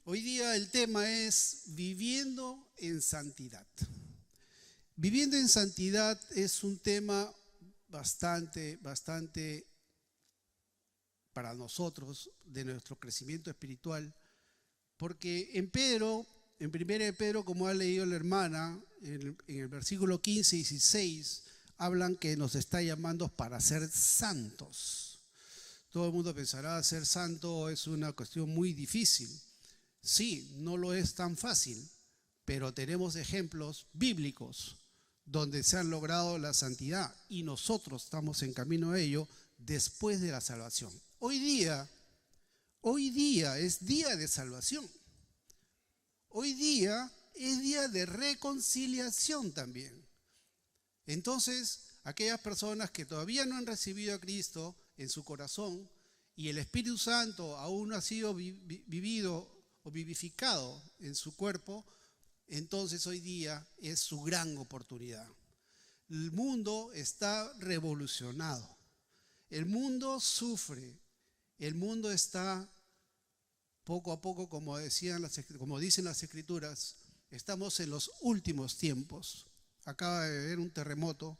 Hoy día el tema es viviendo en santidad. Viviendo en santidad es un tema bastante para nosotros de nuestro crecimiento espiritual, porque en Pedro, en 1 de Pedro, como ha leído la hermana, en el versículo 15 y 16, hablan que nos está llamando para ser santos. Todo el mundo pensará, ser santo es una cuestión muy difícil. Sí, no lo es tan fácil, pero tenemos ejemplos bíblicos donde se han logrado la santidad y nosotros estamos en camino a ello después de la salvación. Hoy día es día de salvación. Hoy día es día de reconciliación también. Entonces, aquellas personas que todavía no han recibido a Cristo en su corazón y el Espíritu Santo aún no ha sido vivido o vivificado en su cuerpo, entonces hoy día es su gran oportunidad. El mundo está revolucionado. El mundo sufre. El mundo está poco a poco, como dicen las Escrituras, estamos en los últimos tiempos. Acaba de haber un terremoto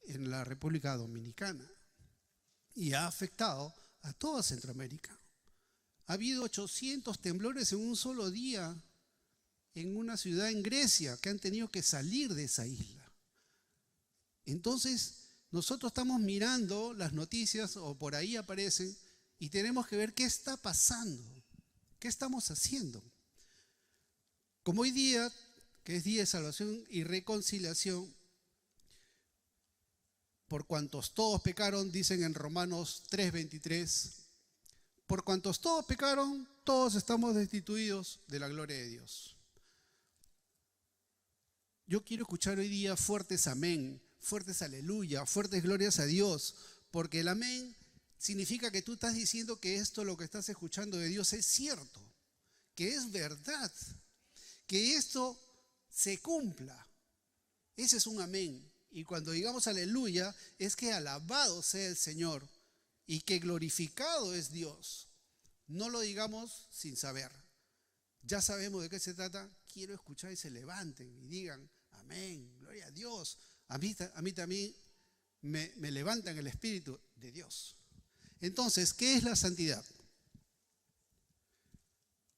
en la República Dominicana y ha afectado a toda Centroamérica. Ha habido 800 temblores en un solo día en una ciudad en Grecia que han tenido que salir de esa isla. Entonces, nosotros estamos mirando las noticias o por ahí aparecen y tenemos que ver qué está pasando, qué estamos haciendo. Como hoy día, que es día de salvación y reconciliación, por cuantos todos pecaron, dicen en Romanos 3:23, por cuantos todos pecaron, todos estamos destituidos de la gloria de Dios. Yo quiero escuchar hoy día fuertes amén, fuertes aleluya, fuertes glorias a Dios, porque el amén significa que tú estás diciendo que esto, lo que estás escuchando de Dios, es cierto, que es verdad, que esto se cumpla. Ese es un amén. Y cuando digamos aleluya, es que alabado sea el Señor y que glorificado es Dios. No lo digamos sin saber. Ya sabemos de qué se trata. Quiero escuchar y se levanten y digan amén, gloria a Dios. A mí también me levantan el Espíritu de Dios. Entonces, ¿qué es la santidad?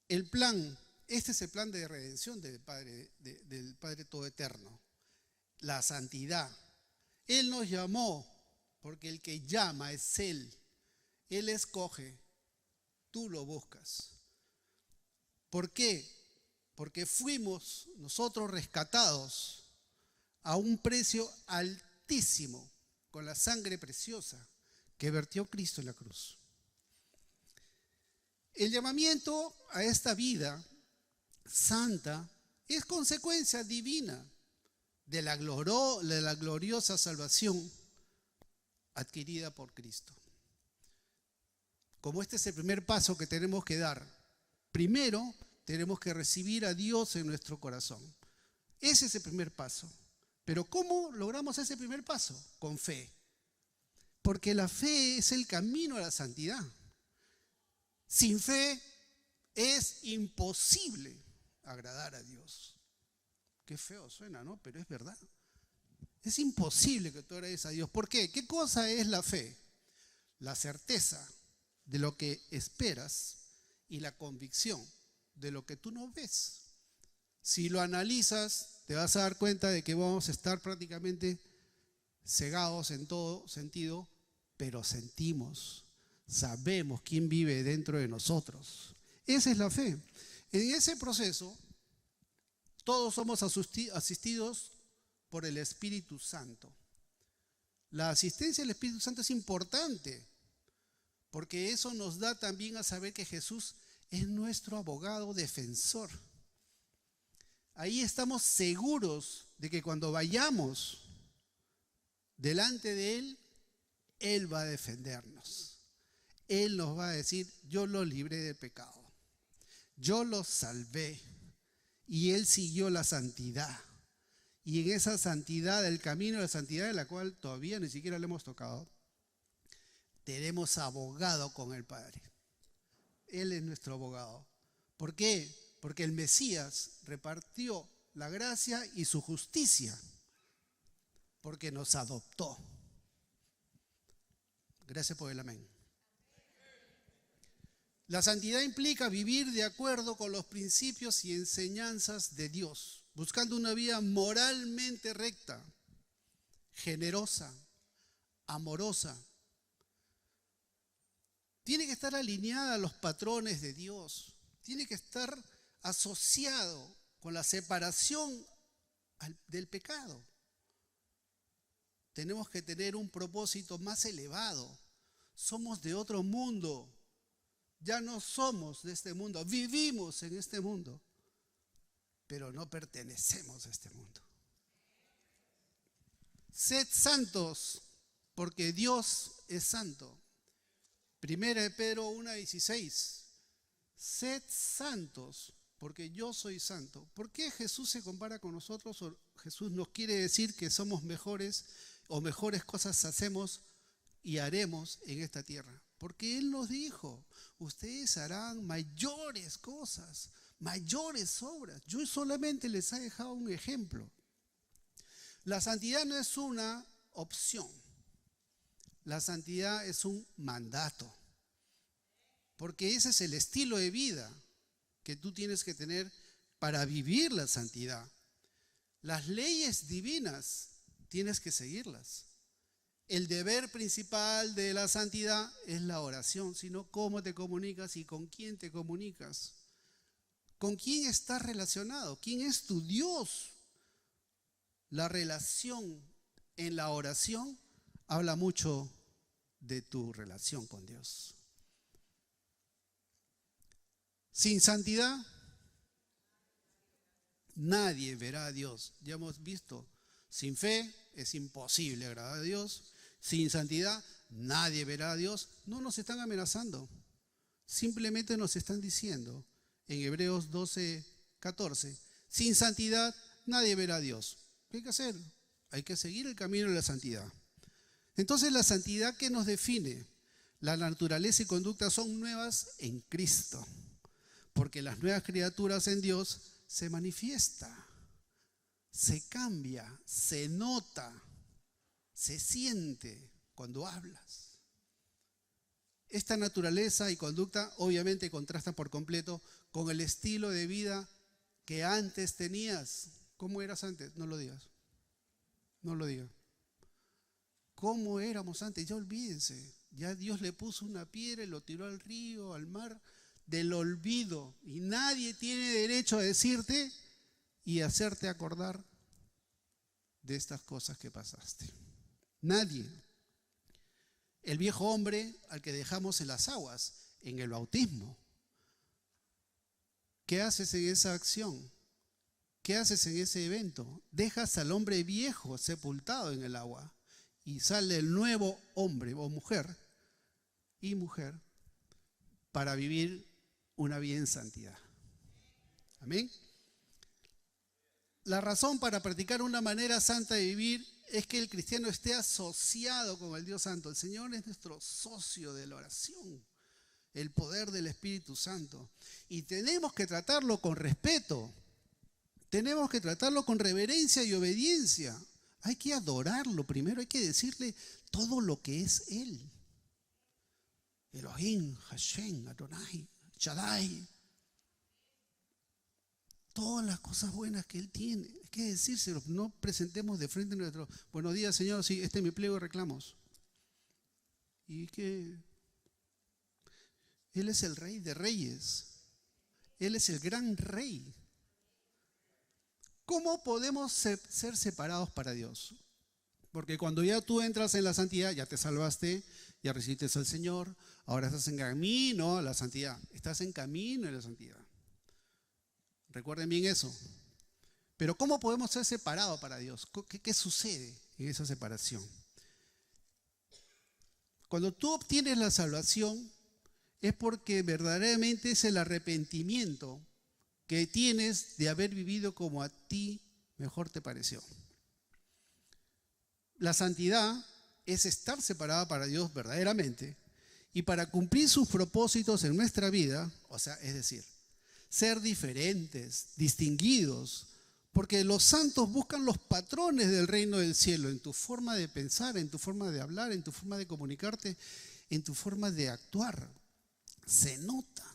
El plan, este es el plan de redención del Padre Todoeterno. La santidad. Él nos llamó porque el que llama es Él. Él escoge, tú lo buscas. ¿Por qué? Porque fuimos nosotros rescatados a un precio altísimo con la sangre preciosa que vertió Cristo en la cruz. El llamamiento a esta vida santa es consecuencia divina de la gloriosa salvación adquirida por Cristo. Como este es el primer paso que tenemos que dar, primero tenemos que recibir a Dios en nuestro corazón. Ese es el primer paso. Pero ¿cómo logramos ese primer paso? Con fe. Porque la fe es el camino a la santidad. Sin fe es imposible agradar a Dios. Qué feo suena, ¿no? Pero es verdad. Es imposible que tú agrades a Dios. ¿Por qué? ¿Qué cosa es la fe? La certeza de lo que esperas y la convicción de lo que tú no ves. Si lo analizas, te vas a dar cuenta de que vamos a estar prácticamente cegados en todo sentido, pero sentimos, sabemos quién vive dentro de nosotros. Esa es la fe. En ese proceso, todos somos asistidos por el Espíritu Santo. La asistencia del Espíritu Santo es importante, porque eso nos da también a saber que Jesús es nuestro abogado defensor. Ahí estamos seguros de que cuando vayamos delante de Él, Él va a defendernos. Él nos va a decir, yo lo libré del pecado. Yo lo salvé. Y Él siguió la santidad. Y en esa santidad, el camino de la santidad, de la cual todavía ni siquiera le hemos tocado, tenemos abogado con el Padre. Él es nuestro abogado. ¿Por qué? Porque el Mesías repartió la gracia y su justicia, porque nos adoptó. Gracias por el amén. La santidad implica vivir de acuerdo con los principios y enseñanzas de Dios, buscando una vida moralmente recta, generosa, amorosa. Tiene que estar alineada a los patrones de Dios. Tiene que estar asociado con la separación del pecado. Tenemos que tener un propósito más elevado. Somos de otro mundo. Ya no somos de este mundo. Vivimos en este mundo, pero no pertenecemos a este mundo. Sed santos, porque Dios es santo. Primera de Pedro 1:16. Sed santos, porque yo soy santo. ¿Por qué Jesús se compara con nosotros? ¿O Jesús nos quiere decir que somos mejores o mejores cosas hacemos y haremos en esta tierra? Porque Él nos dijo, ustedes harán mayores cosas, mayores obras. Yo solamente les he dejado un ejemplo. La santidad no es una opción. La santidad es un mandato. Porque ese es el estilo de vida que tú tienes que tener para vivir la santidad. Las leyes divinas tienes que seguirlas. El deber principal de la santidad es la oración, sino cómo te comunicas y con quién te comunicas. ¿Con quién estás relacionado? ¿Quién es tu Dios? La relación en la oración habla mucho de tu relación con Dios. Sin santidad, nadie verá a Dios. Ya hemos visto, sin fe es imposible agradar a Dios. Sin santidad, nadie verá a Dios. No nos están amenazando. Simplemente nos están diciendo en Hebreos 12:14, sin santidad, nadie verá a Dios. ¿Qué hay que hacer? Hay que seguir el camino de la santidad. Entonces, la santidad que nos define, la naturaleza y conducta son nuevas en Cristo. Porque las nuevas criaturas en Dios se manifiesta, se cambia, se nota, se siente cuando hablas. Esta naturaleza y conducta obviamente contrastan por completo con el estilo de vida que antes tenías. ¿Cómo eras antes? No lo digas. No lo digas. ¿Cómo éramos antes? Ya olvídense. Ya Dios le puso una piedra y lo tiró al río, al mar, del olvido. Y nadie tiene derecho a decirte y hacerte acordar de estas cosas que pasaste. Nadie. El viejo hombre al que dejamos en las aguas, en el bautismo. ¿Qué haces en esa acción? ¿Qué haces en ese evento? Dejas al hombre viejo sepultado en el agua y sale el nuevo hombre o mujer para vivir una vida en santidad. Amén. La razón para practicar una manera santa de vivir es que el cristiano esté asociado con el Dios Santo. El Señor es nuestro socio de la oración, el poder del Espíritu Santo. Y tenemos que tratarlo con respeto, tenemos que tratarlo con reverencia y obediencia. Hay que adorarlo primero, hay que decirle todo lo que es Él. Elohim, Hashem, Adonai, Shaddai. Todas las cosas buenas que Él tiene, hay que decírselo. No presentemos de frente nuestro buenos días, Señor, sí, este es mi pliego de reclamos. Y que Él es el Rey de Reyes. Él es el gran Rey. ¿Cómo podemos ser separados para Dios? Porque cuando ya tú entras en la santidad, ya te salvaste, ya recibiste al Señor, ahora estás en camino a la santidad. Estás en camino a la santidad. Recuerden bien eso. Pero ¿cómo podemos ser separados para Dios? ¿Qué sucede en esa separación? Cuando tú obtienes la salvación, es porque verdaderamente es el arrepentimiento que tienes de haber vivido como a ti mejor te pareció. La santidad es estar separada para Dios verdaderamente y para cumplir sus propósitos en nuestra vida, o sea, es decir, ser diferentes, distinguidos, porque los santos buscan los patrones del reino del cielo en tu forma de pensar, en tu forma de hablar, en tu forma de comunicarte, en tu forma de actuar. Se nota.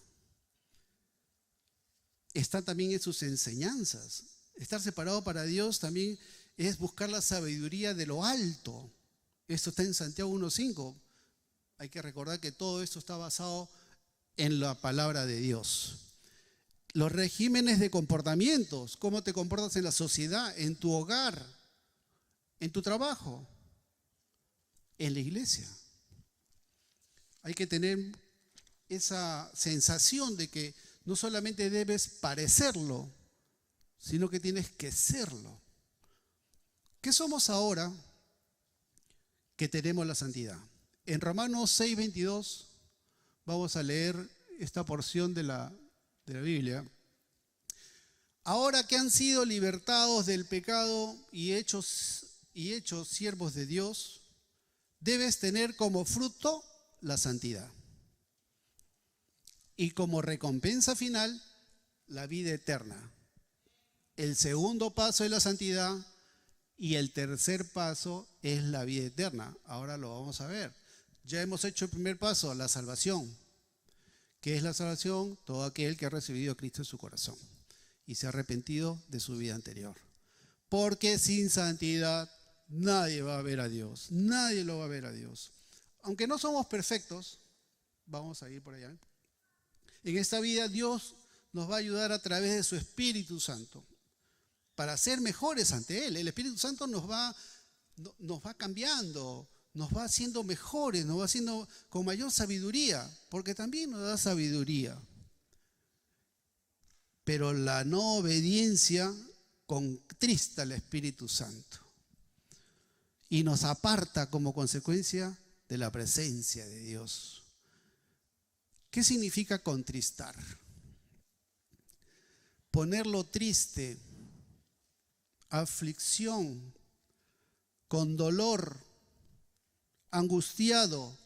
Está también en sus enseñanzas. Estar separado para Dios también es buscar la sabiduría de lo alto. Esto está en Santiago 1:5. Hay que recordar que todo esto está basado en la palabra de Dios. Los regímenes de comportamientos, cómo te comportas en la sociedad, en tu hogar, en tu trabajo, en la iglesia. Hay que tener esa sensación de que no solamente debes parecerlo, sino que tienes que serlo. ¿Qué somos ahora que tenemos la santidad? En Romanos 6:22 vamos a leer esta porción de la Biblia. Ahora que han sido libertados del pecado y hechos siervos de Dios, debes tener como fruto la santidad. Y como recompensa final, la vida eterna. El segundo paso es la santidad y el tercer paso es la vida eterna. Ahora lo vamos a ver. Ya hemos hecho el primer paso, la salvación. ¿Qué es la salvación? Todo aquel que ha recibido a Cristo en su corazón y se ha arrepentido de su vida anterior. Porque sin santidad nadie va a ver a Dios. Nadie lo va a ver a Dios. Aunque no somos perfectos, vamos a ir por allá. En esta vida Dios nos va a ayudar a través de su Espíritu Santo para ser mejores ante Él. El Espíritu Santo nos va cambiando, nos va haciendo mejores, nos va haciendo con mayor sabiduría, porque también nos da sabiduría. Pero la no obediencia contrista al Espíritu Santo y nos aparta como consecuencia de la presencia de Dios. ¿Qué significa contristar? Ponerlo triste, aflicción, con dolor, angustiado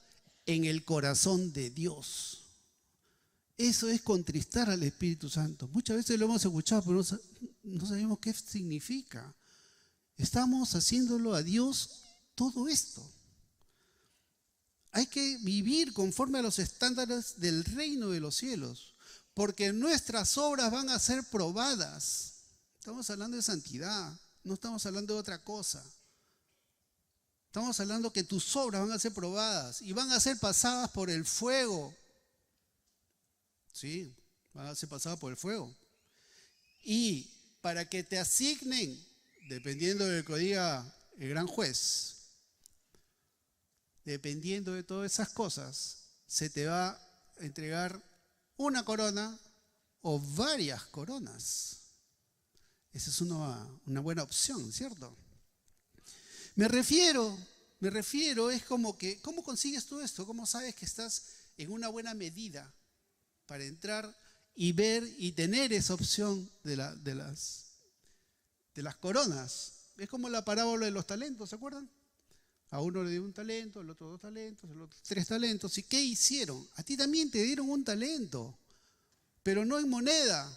en el corazón de Dios. Eso es contristar al Espíritu Santo. Muchas veces lo hemos escuchado, pero no sabemos qué significa. Estamos haciéndolo a Dios todo esto. Hay que vivir conforme a los estándares del reino de los cielos, porque nuestras obras van a ser probadas. Estamos hablando de santidad, no estamos hablando de otra cosa. Estamos hablando que tus obras van a ser probadas y van a ser pasadas por el fuego. Sí, van a ser pasadas por el fuego. Y para que te asignen, dependiendo de lo que diga el gran juez, dependiendo de todas esas cosas, se te va a entregar una corona o varias coronas. Esa es una buena opción, ¿cierto? Me refiero, es como que, ¿cómo consigues todo esto? ¿Cómo sabes que estás en una buena medida para entrar y ver y tener esa opción de las coronas? Es como la parábola de los talentos, ¿se acuerdan? A uno le dio un talento, al otro 2 talentos, al otro 3 talentos. ¿Y qué hicieron? A ti también te dieron un talento, pero no en moneda,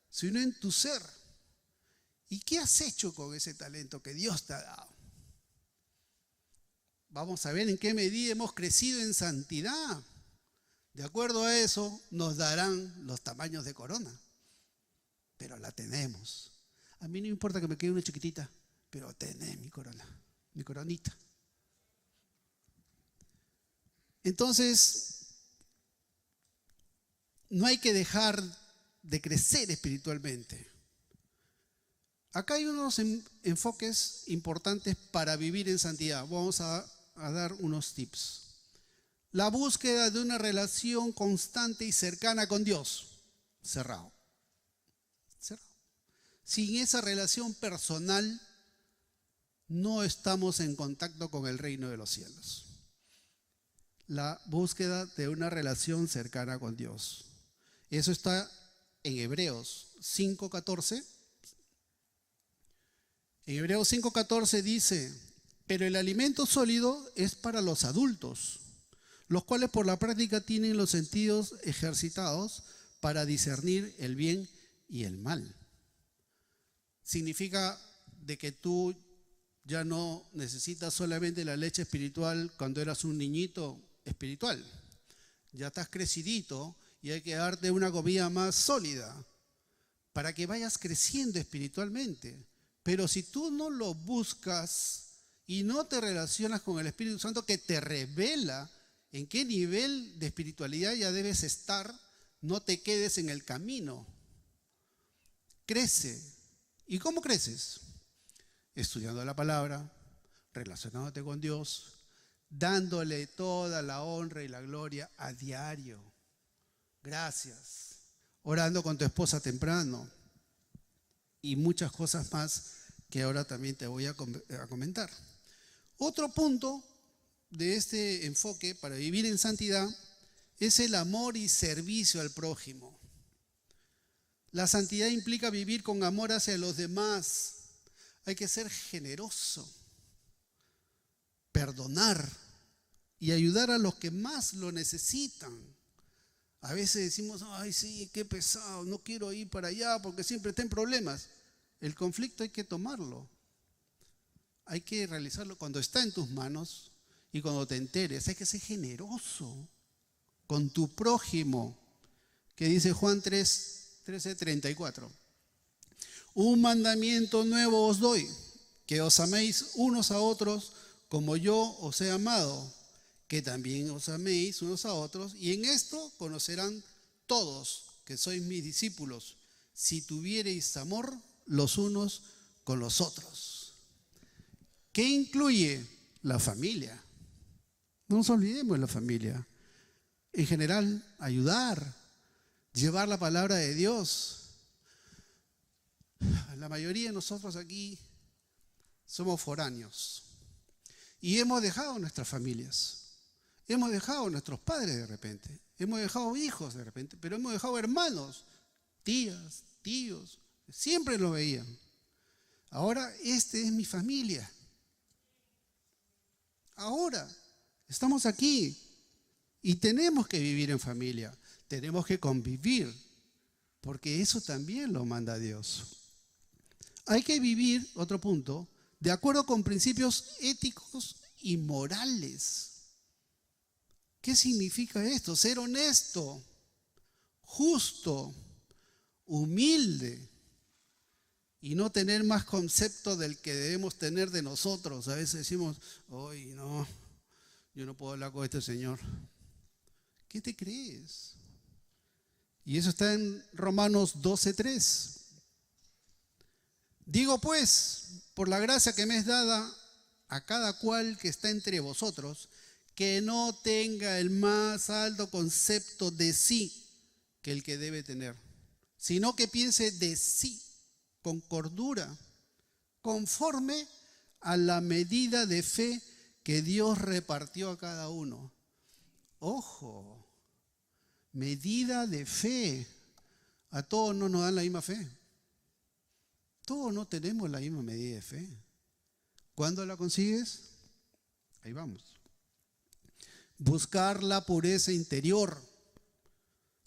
sino en tu ser. ¿Y qué has hecho con ese talento que Dios te ha dado? Vamos a ver en qué medida hemos crecido en santidad. De acuerdo a eso, nos darán los tamaños de corona. Pero la tenemos. A mí no importa que me quede una chiquitita, pero tenés mi corona, mi coronita. Entonces, no hay que dejar de crecer espiritualmente. Acá hay unos enfoques importantes para vivir en santidad. Vamos a dar unos tips. La búsqueda de una relación constante y cercana con Dios. Cerrado. Sin esa relación personal, no estamos en contacto con el reino de los cielos. La búsqueda de una relación cercana con Dios. Eso está en Hebreos 5:14. En Hebreos 5:14 dice: pero el alimento sólido es para los adultos, los cuales por la práctica tienen los sentidos ejercitados para discernir el bien y el mal. Significa de que tú ya no necesitas solamente la leche espiritual cuando eras un niñito espiritual. Ya estás crecidito y hay que darte una comida más sólida para que vayas creciendo espiritualmente. Pero si tú no lo buscas y no te relacionas con el Espíritu Santo que te revela en qué nivel de espiritualidad ya debes estar, no te quedes en el camino. Crece. ¿Y cómo creces? Estudiando la palabra, relacionándote con Dios, dándole toda la honra y la gloria a diario. Gracias. Orando con tu esposa temprano. Y muchas cosas más que ahora también te voy a comentar. Otro punto de este enfoque para vivir en santidad es el amor y servicio al prójimo. La santidad implica vivir con amor hacia los demás. Hay que ser generoso, perdonar y ayudar a los que más lo necesitan. A veces decimos, ay sí, qué pesado, no quiero ir para allá porque siempre está en problemas. El conflicto hay que tomarlo. Hay que realizarlo cuando está en tus manos y cuando te enteres. Hay que ser generoso con tu prójimo, que dice Juan 13:34. Un mandamiento nuevo os doy, que os améis unos a otros como yo os he amado, que también os améis unos a otros, y en esto conocerán todos que sois mis discípulos, si tuviereis amor los unos con los otros. ¿Qué incluye? La familia. No nos olvidemos de la familia. En general, ayudar, llevar la palabra de Dios. La mayoría de nosotros aquí somos foráneos y hemos dejado nuestras familias, hemos dejado nuestros padres de repente, hemos dejado hijos de repente, pero hemos dejado hermanos, tías, tíos, siempre lo veían. Ahora esta es mi familia. Ahora estamos aquí y tenemos que vivir en familia, tenemos que convivir, porque eso también lo manda Dios. Hay que vivir, otro punto, de acuerdo con principios éticos y morales. ¿Qué significa esto? Ser honesto, justo, humilde y no tener más concepto del que debemos tener de nosotros. A veces decimos, ay, no, yo no puedo hablar con este señor. ¿Qué te crees? Y eso está en Romanos 12:3. Digo pues, por la gracia que me es dada a cada cual que está entre vosotros, que no tenga el más alto concepto de sí que el que debe tener, sino que piense de sí con cordura, conforme a la medida de fe que Dios repartió a cada uno. Ojo, medida de fe. A todos no nos dan la misma fe. Todos no tenemos la misma medida de fe. ¿Cuándo la consigues? Ahí vamos. Buscar la pureza interior.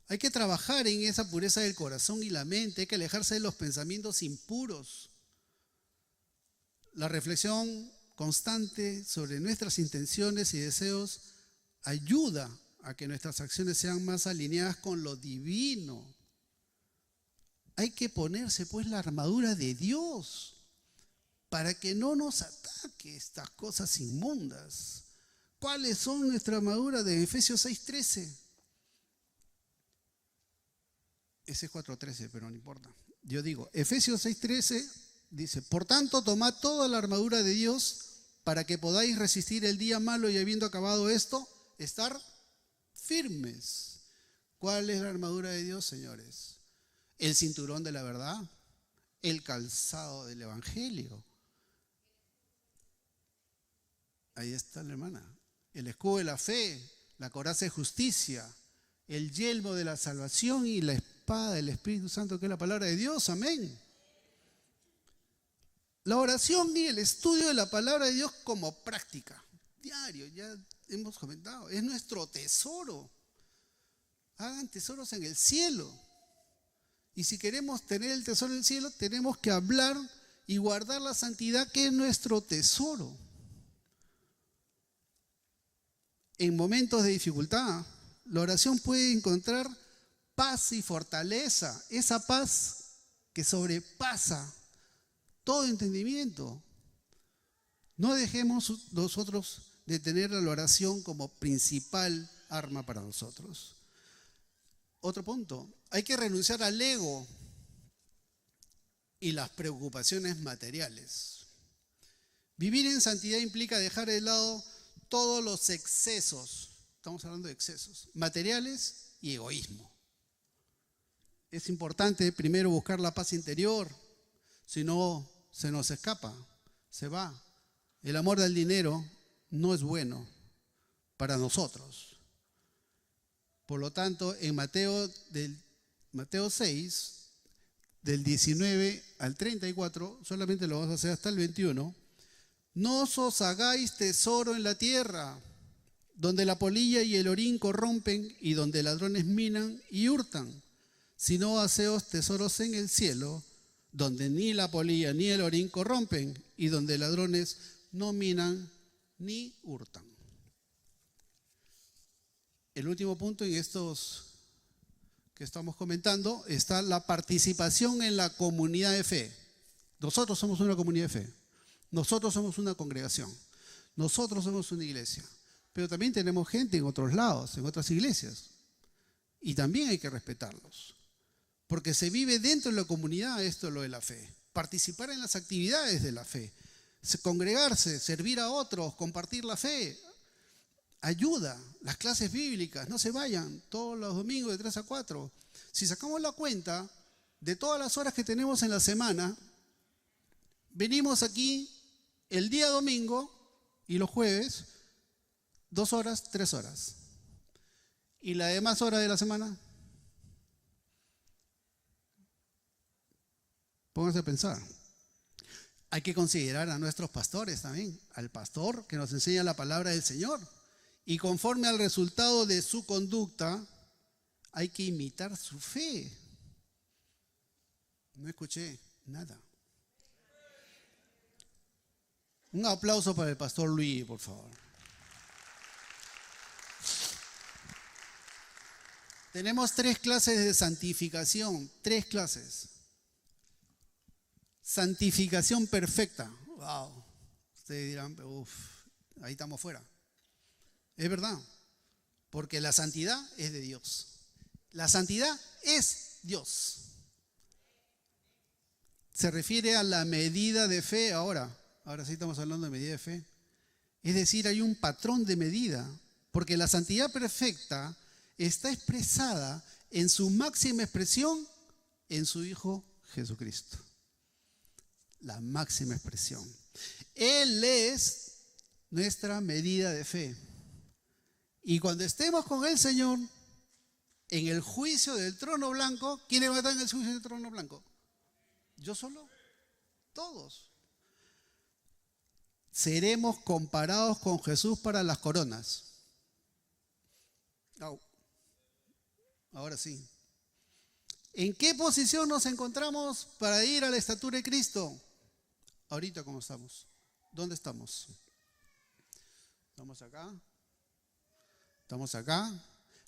Hay que trabajar en esa pureza del corazón y la mente. Hay que alejarse de los pensamientos impuros. La reflexión constante sobre nuestras intenciones y deseos ayuda a que nuestras acciones sean más alineadas con lo divino. Hay que ponerse pues la armadura de Dios para que no nos ataque estas cosas inmundas. ¿Cuáles son nuestra armadura de Efesios 6:13? Ese es 4:13, pero no importa. Yo digo, Efesios 6:13 dice, por tanto, tomad toda la armadura de Dios para que podáis resistir el día malo y habiendo acabado esto, estar firmes. ¿Cuál es la armadura de Dios, señores? El cinturón de la verdad, el calzado del evangelio. Ahí está la hermana. El escudo de la fe, la coraza de justicia, el yelmo de la salvación y la espada del Espíritu Santo, que es la palabra de Dios. Amén. La oración y el estudio de la palabra de Dios como práctica diario, ya hemos comentado, es nuestro tesoro. hagan tesoros en el cielo. Y si queremos tener el tesoro en el cielo, tenemos que hablar y guardar la santidad, que es nuestro tesoro. En momentos de dificultad, la oración puede encontrar paz y fortaleza, esa paz que sobrepasa todo entendimiento. No dejemos nosotros de tener la oración como principal arma para nosotros. Otro punto, hay que renunciar al ego y las preocupaciones materiales. Vivir en santidad implica dejar de lado todos los excesos, estamos hablando de excesos, materiales y egoísmo. Es importante primero buscar la paz interior, si no se nos escapa, se va. El amor del dinero no es bueno para nosotros. Por lo tanto, en Mateo 6, del 19 al 34, solamente lo vamos a hacer hasta el 21, no os hagáis tesoro en la tierra, donde la polilla y el orín corrompen y donde ladrones minan y hurtan, sino haceos tesoros en el cielo, donde ni la polilla ni el orín corrompen y donde ladrones no minan ni hurtan. El último punto en estos que estamos comentando está la participación en la comunidad de fe. Nosotros somos una comunidad de fe. Nosotros somos una congregación. Nosotros somos una iglesia. Pero también tenemos gente en otros lados, en otras iglesias. Y también hay que respetarlos. Porque se vive dentro de la comunidad esto lo de la fe. Participar en las actividades de la fe. Congregarse, servir a otros, compartir la fe. Ayuda, las clases bíblicas, no se vayan todos los domingos de 3 a 4. Si sacamos la cuenta de todas las horas que tenemos en la semana, venimos aquí el día domingo y los jueves, 2 horas, 3 horas. ¿Y las demás horas de la semana? Pónganse a pensar. Hay que considerar a nuestros pastores también, al pastor que nos enseña la palabra del Señor. Y conforme al resultado de su conducta, hay que imitar su fe. No escuché nada. Un aplauso para el pastor Luis, por favor. Tenemos 3 clases de santificación, 3 clases. Santificación perfecta. Wow. Ustedes dirán, ahí estamos fuera. Es verdad, porque la santidad es de Dios. La santidad es Dios. Se refiere a la medida de fe ahora sí estamos hablando de medida de fe. Es decir, hay un patrón de medida, porque la santidad perfecta está expresada en su máxima expresión en su Hijo Jesucristo. La máxima expresión. Él es nuestra medida de fe. Y cuando estemos con el Señor en el juicio del trono blanco, ¿quiénes van a estar en el juicio del trono blanco? ¿Yo solo? Todos. Seremos comparados con Jesús para las coronas. Ahora sí. ¿En qué posición nos encontramos para ir a la estatura de Cristo? Ahorita, ¿cómo estamos? ¿Dónde estamos? ¿Estamos acá? Estamos acá.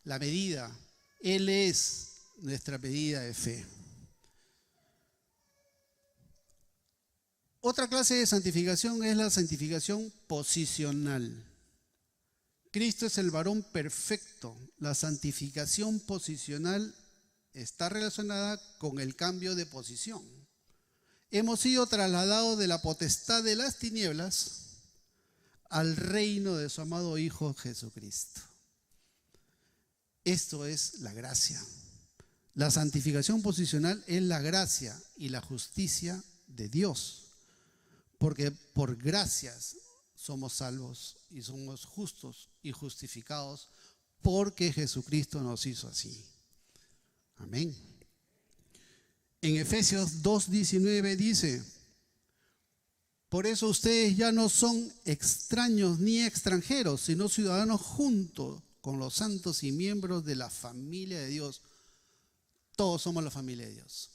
La medida. Él es nuestra medida de fe. Otra clase de santificación es la santificación posicional. Cristo es el varón perfecto. La santificación posicional está relacionada con el cambio de posición. Hemos sido trasladados de la potestad de las tinieblas al reino de su amado Hijo Jesucristo. Esto es la gracia. La santificación posicional es la gracia y la justicia de Dios. Porque por gracias somos salvos y somos justos y justificados porque Jesucristo nos hizo así. Amén. En Efesios 2:19 dice: por eso ustedes ya no son extraños ni extranjeros, sino ciudadanos junto con los santos y miembros de la familia de Dios. Todos somos la familia de Dios.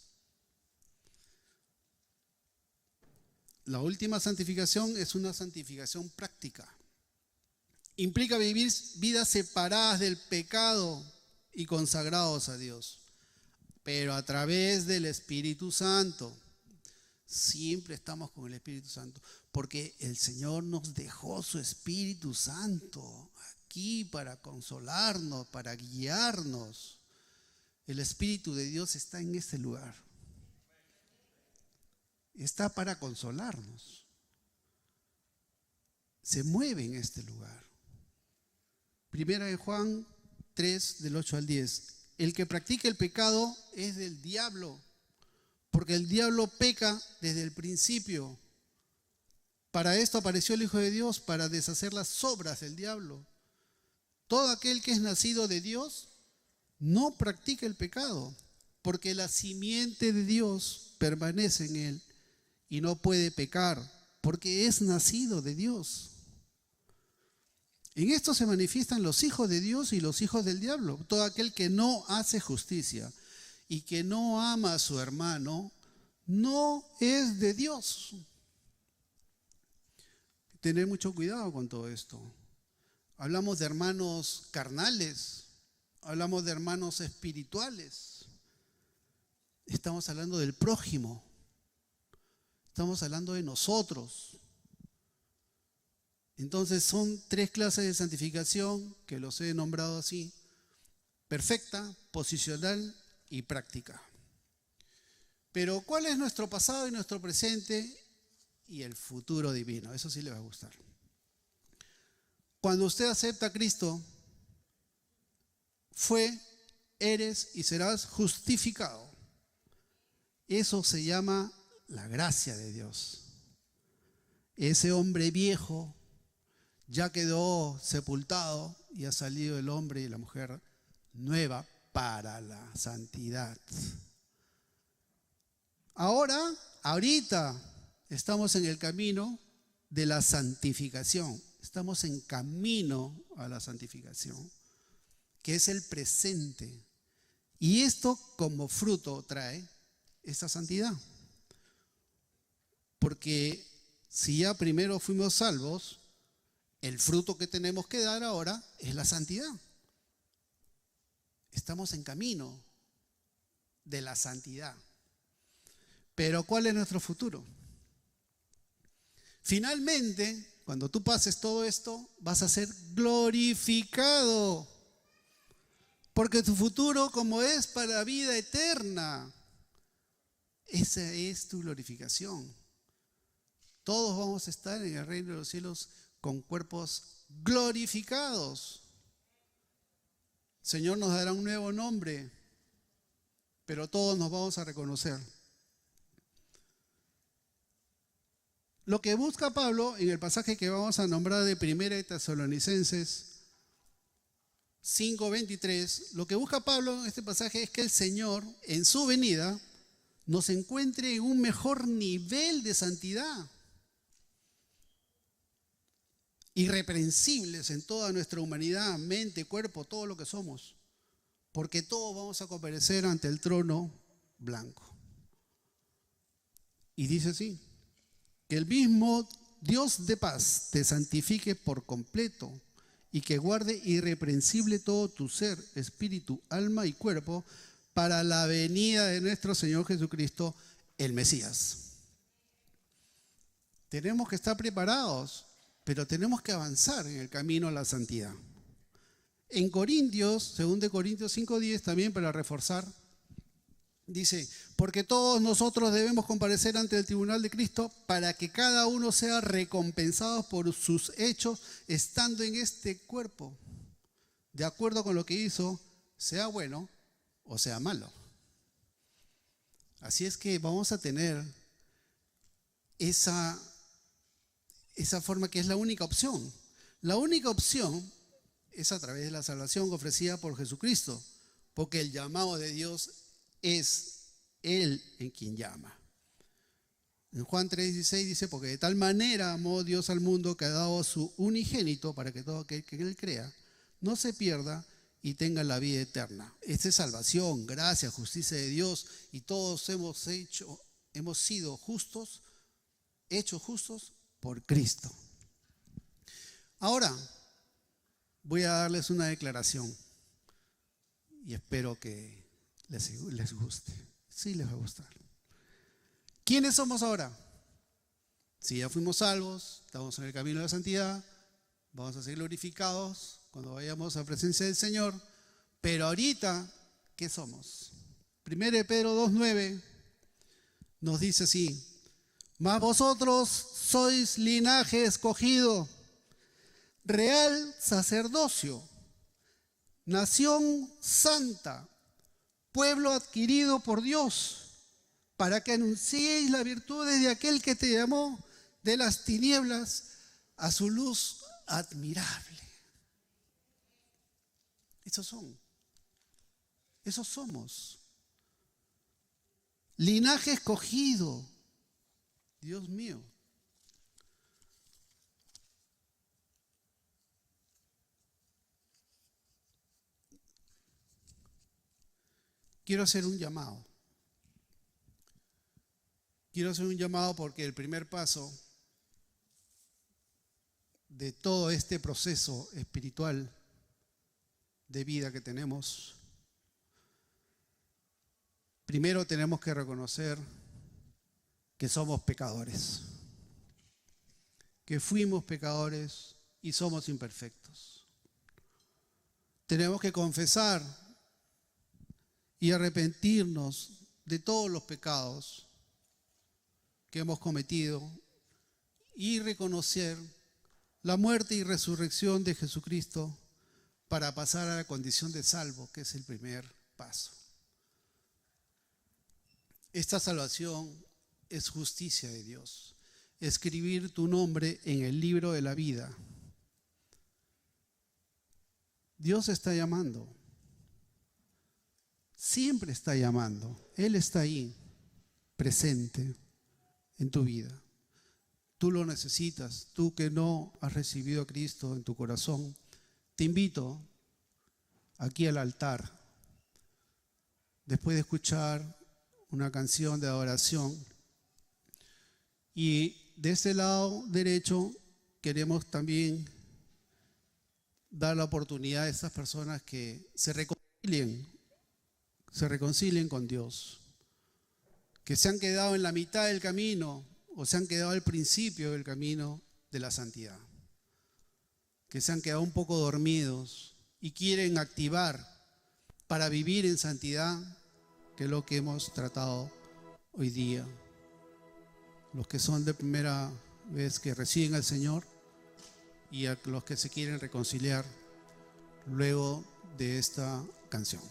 La última santificación es una santificación práctica. Implica vivir vidas separadas del pecado y consagrados a Dios, pero a través del Espíritu Santo. Siempre estamos con el Espíritu Santo, porque el Señor nos dejó su Espíritu Santo aquí para consolarnos, para guiarnos. El Espíritu de Dios está en este lugar. Está para consolarnos. Se mueve en este lugar. Primera de Juan 3, del 8 al 10. El que practica el pecado es del diablo, porque el diablo peca desde el principio. Para esto apareció el Hijo de Dios, para deshacer las obras del diablo. Todo aquel que es nacido de Dios no practica el pecado, porque la simiente de Dios permanece en él y no puede pecar, porque es nacido de Dios. En esto se manifiestan los hijos de Dios y los hijos del diablo. Todo aquel que no hace justicia y que no ama a su hermano, no es de Dios. Tener mucho cuidado con todo esto. Hablamos de hermanos carnales, hablamos de hermanos espirituales. Estamos hablando del prójimo. Estamos hablando de nosotros. Entonces son 3 clases de santificación que los he nombrado así: perfecta, posicional y práctica. Pero ¿cuál es nuestro pasado y nuestro presente y el futuro divino? Eso sí le va a gustar. Cuando usted acepta a Cristo, eres y serás justificado. Eso se llama la gracia de Dios. Ese hombre viejo ya quedó sepultado y ha salido el hombre y la mujer nueva para la santidad. Ahorita estamos en el camino de la santificación. Estamos en camino a la santificación, que es el presente. Y esto como fruto trae esta santidad. Porque si ya primero fuimos salvos, el fruto que tenemos que dar ahora es la santidad. Estamos en camino de la santidad. Pero ¿cuál es nuestro futuro? Finalmente, cuando tú pases todo esto, vas a ser glorificado. Porque tu futuro, como es para vida eterna, esa es tu glorificación. Todos vamos a estar en el reino de los cielos con cuerpos glorificados. El Señor nos dará un nuevo nombre, pero todos nos vamos a reconocer. Lo que busca Pablo en el pasaje que vamos a nombrar de 1 de Tesalonicenses 5:23, lo que busca Pablo en este pasaje es que el Señor, en su venida, nos encuentre en un mejor nivel de santidad. Irreprensibles en toda nuestra humanidad, mente, cuerpo, todo lo que somos. Porque todos vamos a comparecer ante el trono blanco. Y dice así: que el mismo Dios de paz te santifique por completo y que guarde irreprensible todo tu ser, espíritu, alma y cuerpo para la venida de nuestro Señor Jesucristo, el Mesías. Tenemos que estar preparados, pero tenemos que avanzar en el camino a la santidad. En Corintios, 2 Corintios 5:10, también para reforzar, dice: porque todos nosotros debemos comparecer ante el tribunal de Cristo para que cada uno sea recompensado por sus hechos estando en este cuerpo, de acuerdo con lo que hizo, sea bueno o sea malo. Así es que vamos a tener esa forma que es la única opción. La única opción es a través de la salvación ofrecida por Jesucristo, porque el llamado de Dios es Él en quien llama. En Juan 3:16 dice: porque de tal manera amó Dios al mundo que ha dado a su unigénito para que todo aquel que en Él crea no se pierda y tenga la vida eterna. Esta es salvación, gracia, justicia de Dios, y todos hemos sido justos, hechos justos por Cristo. Ahora voy a darles una declaración y espero que les guste. Sí, les va a gustar. ¿Quiénes somos ahora? Si ya fuimos salvos, estamos en el camino de la santidad, vamos a ser glorificados cuando vayamos a la presencia del Señor. Pero ahorita, ¿qué somos? 1 Pedro 2:9 nos dice así: mas vosotros sois linaje escogido, real sacerdocio, nación santa, pueblo adquirido por Dios, para que anunciéis las virtudes de aquel que te llamó de las tinieblas a su luz admirable. Esos somos. Linaje escogido. Dios mío. Quiero hacer un llamado. Quiero hacer un llamado porque el primer paso de todo este proceso espiritual de vida que tenemos, primero tenemos que reconocer que somos pecadores, que fuimos pecadores y somos imperfectos. Tenemos que confesar y arrepentirnos de todos los pecados que hemos cometido y reconocer la muerte y resurrección de Jesucristo para pasar a la condición de salvo, que es el primer paso. Esta salvación es justicia de Dios. Escribir tu nombre en el libro de la vida. Dios está llamando. Siempre está llamando. Él está ahí, presente en tu vida. Tú lo necesitas. Tú que no has recibido a Cristo en tu corazón, te invito aquí al altar, después de escuchar una canción de adoración. Y de este lado derecho queremos también dar la oportunidad a estas personas que se reconcilien con Dios, que se han quedado en la mitad del camino o se han quedado al principio del camino de la santidad, que se han quedado un poco dormidos y quieren activar para vivir en santidad, que es lo que hemos tratado hoy día. Los que son de primera vez que reciben al Señor y a los que se quieren reconciliar luego de esta canción.